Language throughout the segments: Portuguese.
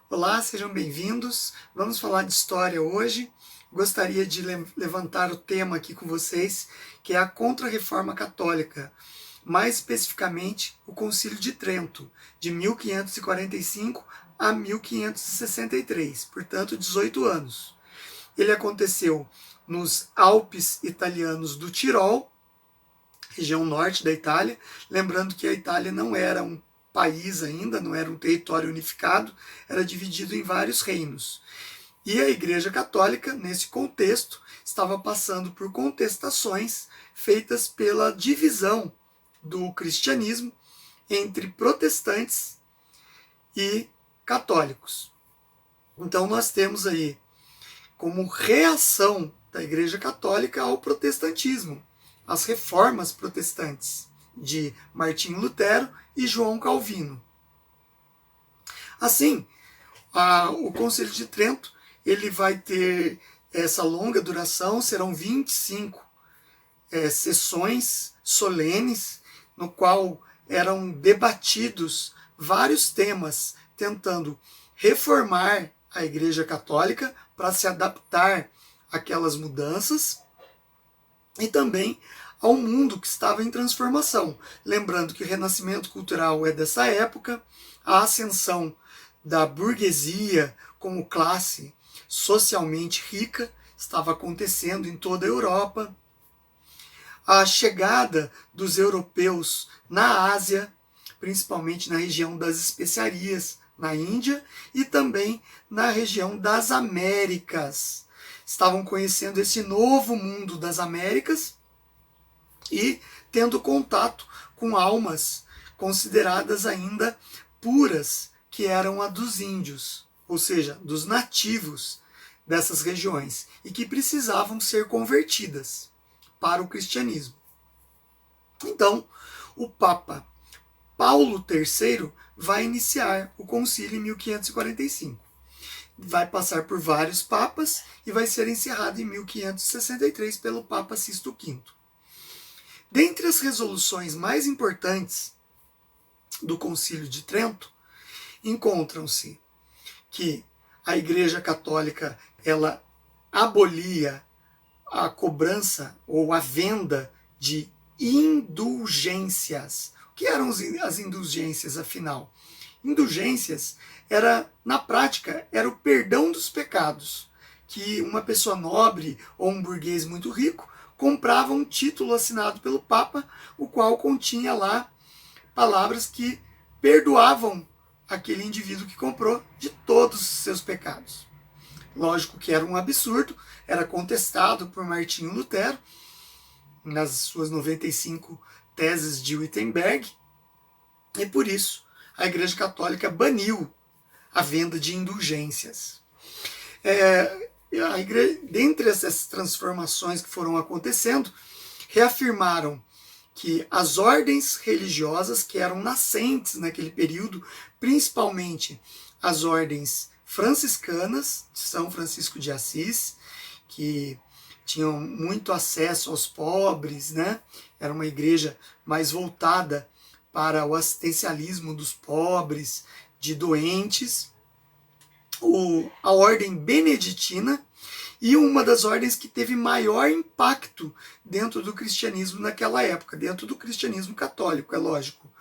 Olá, sejam bem-vindos. Vamos falar de história hoje. Gostaria de levantar o tema aqui com vocês, que é a Contra-Reforma Católica, mais especificamente o Concílio de Trento, de 1545 a 1563, portanto 18 anos. Ele aconteceu nos Alpes italianos do Tirol, região norte da Itália, lembrando que a Itália não era um país ainda, não era um território unificado, era dividido em vários reinos. E a Igreja Católica, nesse contexto, estava passando por contestações feitas pela divisão do cristianismo entre protestantes e católicos. Então nós temos aí como reação da Igreja Católica ao protestantismo, as reformas protestantes de Martinho Lutero e João Calvino. Assim, o Concílio de Trento ele vai ter essa longa duração, serão 25 sessões solenes, no qual eram debatidos vários temas, tentando reformar a Igreja Católica para se adaptar àquelas mudanças e também ao mundo que estava em transformação. Lembrando que o renascimento cultural é dessa época, a ascensão da burguesia como classe socialmente rica estava acontecendo em toda a Europa, a chegada dos europeus na Ásia, principalmente na região das especiarias, na Índia, e também na região das Américas. Estavam conhecendo esse novo mundo das Américas e tendo contato com almas consideradas ainda puras, que eram a dos índios, ou seja, dos nativos dessas regiões, e que precisavam ser convertidas para o cristianismo. Então, o Papa Paulo III vai iniciar o concílio em 1545. Vai passar por vários papas e vai ser encerrado em 1563 pelo Papa Sisto V. Dentre as resoluções mais importantes do Concílio de Trento, encontram-se que a Igreja Católica ela abolia a cobrança ou a venda de indulgências. O que eram as indulgências, afinal? Indulgências era, na prática, era o perdão dos pecados, que uma pessoa nobre ou um burguês muito rico comprava um título assinado pelo Papa, o qual continha lá palavras que perdoavam aquele indivíduo que comprou de todos os seus pecados. Lógico que era um absurdo, era contestado por Martinho Lutero nas suas 95 teses de Wittenberg, e por isso a Igreja Católica baniu a venda de indulgências. Dentre essas transformações que foram acontecendo, reafirmaram que as ordens religiosas que eram nascentes naquele período, principalmente as ordens franciscanas, de São Francisco de Assis, que tinham muito acesso aos pobres, né? Era uma igreja mais voltada para o assistencialismo dos pobres, de doentes. A ordem beneditina, e uma das ordens que teve maior impacto dentro do cristianismo naquela época, dentro do cristianismo católico, é lógico,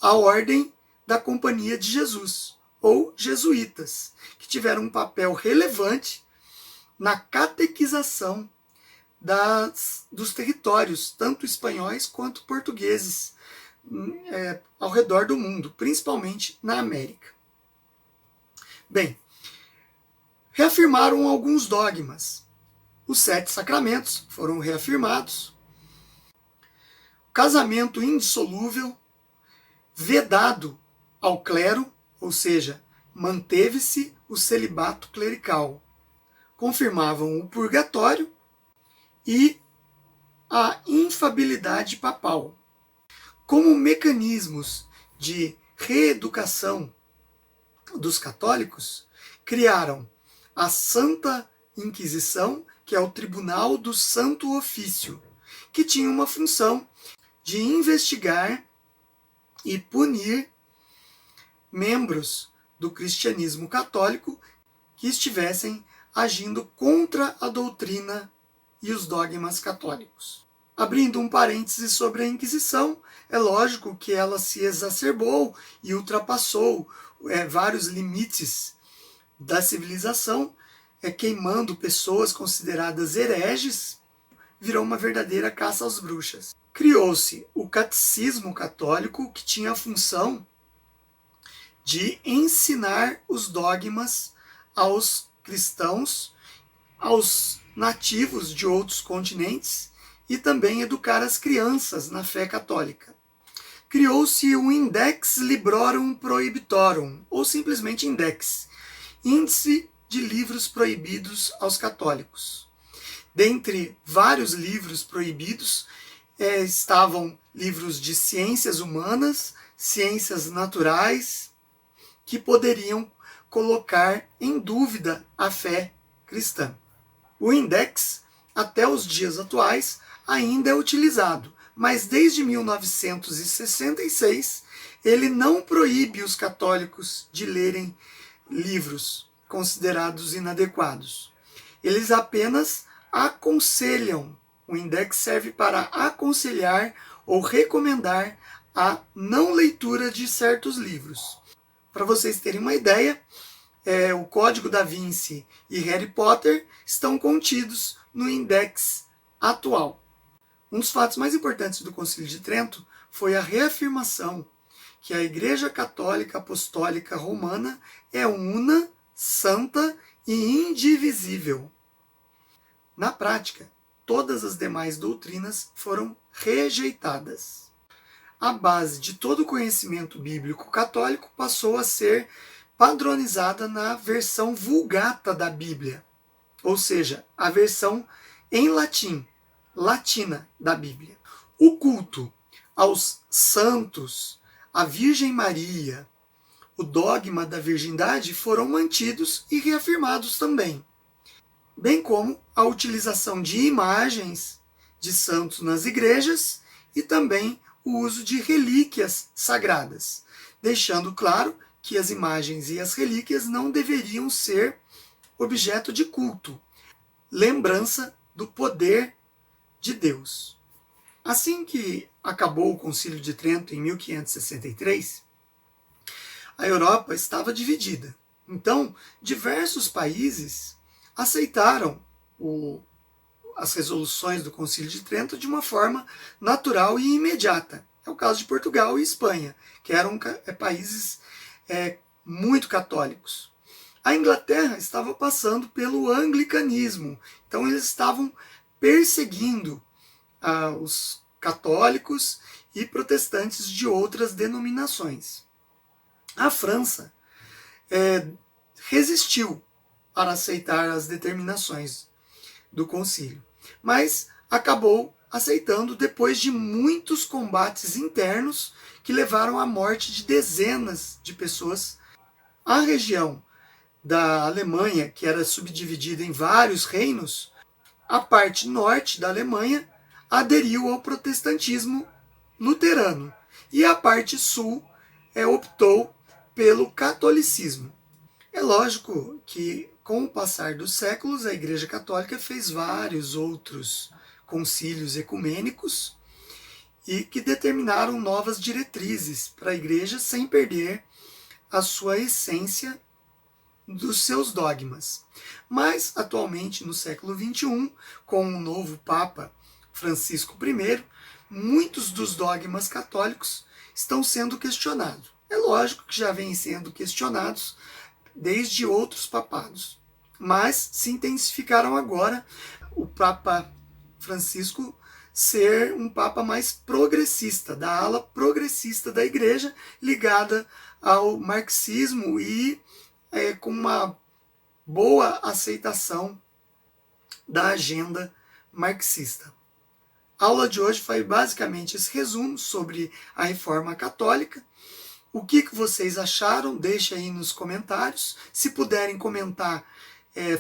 a ordem da Companhia de Jesus, ou jesuítas, que tiveram um papel relevante na catequização dos territórios, tanto espanhóis quanto portugueses, ao redor do mundo, principalmente na América. Bem, reafirmaram alguns dogmas. Os 7 sacramentos foram reafirmados. O casamento indissolúvel, vedado ao clero, ou seja, manteve-se o celibato clerical. Confirmavam o purgatório e a infabilidade papal. Como mecanismos de reeducação dos católicos, criaram a Santa Inquisição, que é o Tribunal do Santo Ofício, que tinha uma função de investigar e punir membros do cristianismo católico que estivessem agindo contra a doutrina e os dogmas católicos. Abrindo um parêntese sobre a Inquisição, é lógico que ela se exacerbou e ultrapassou vários limites da civilização, queimando pessoas consideradas hereges, virou uma verdadeira caça às bruxas. Criou-se o catecismo católico, que tinha a função de ensinar os dogmas aos cristãos, aos nativos de outros continentes e também educar as crianças na fé católica. Criou-se o Index Librorum Prohibitorum, ou simplesmente Index, Índice de Livros Proibidos aos Católicos. Dentre vários livros proibidos estavam livros de ciências humanas, ciências naturais, que poderiam colocar em dúvida a fé cristã. O Index, até os dias atuais, ainda é utilizado, mas desde 1966 ele não proíbe os católicos de lerem livros considerados inadequados. Eles apenas aconselham. O Index serve para aconselhar ou recomendar a não leitura de certos livros. Para vocês terem uma ideia, o Código da Vinci e Harry Potter estão contidos no Index atual. Um dos fatos mais importantes do Concílio de Trento foi a reafirmação que a Igreja Católica Apostólica Romana é una, santa e indivisível. Na prática, todas as demais doutrinas foram rejeitadas. A base de todo o conhecimento bíblico católico passou a ser padronizada na versão Vulgata da Bíblia, ou seja, a versão em latim, latina da Bíblia. O culto aos santos, a Virgem Maria, o dogma da virgindade foram mantidos e reafirmados também, bem como a utilização de imagens de santos nas igrejas e também o uso de relíquias sagradas, deixando claro que as imagens e as relíquias não deveriam ser objeto de culto, lembrança do poder de Deus. Assim que acabou o Concílio de Trento em 1563, a Europa estava dividida. Então, diversos países aceitaram as resoluções do Concílio de Trento de uma forma natural e imediata. É o caso de Portugal e Espanha, que eram países muito católicos. A Inglaterra estava passando pelo anglicanismo, então eles estavam perseguindo os católicos e protestantes de outras denominações. A França resistiu para aceitar as determinações do concílio, mas acabou aceitando depois de muitos combates internos que levaram à morte de dezenas de pessoas. A região da Alemanha, que era subdividida em vários reinos, a parte norte da Alemanha aderiu ao protestantismo luterano e a parte sul optou pelo catolicismo. É lógico que, com o passar dos séculos, a Igreja Católica fez vários outros concílios ecumênicos e que determinaram novas diretrizes para a Igreja sem perder a sua essência dos seus dogmas. Mas, atualmente, no século XXI, com o novo Papa Francisco I, muitos dos dogmas católicos estão sendo questionados. É lógico que já vêm sendo questionados desde outros papados, mas se intensificaram agora o Papa Francisco ser um Papa mais progressista, da ala progressista da Igreja, ligada ao marxismo e com uma boa aceitação da agenda marxista. A aula de hoje foi basicamente esse resumo sobre a Reforma Católica. O que vocês acharam? Deixe aí nos comentários. Se puderem comentar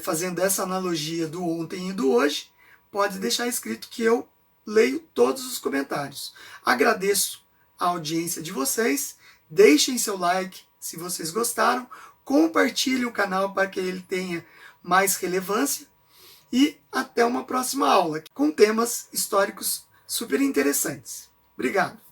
fazendo essa analogia do ontem e do hoje, pode deixar escrito que eu leio todos os comentários. Agradeço a audiência de vocês. Deixem seu like, Se vocês gostaram, compartilhe o canal para que ele tenha mais relevância e até uma próxima aula com temas históricos super interessantes. Obrigado!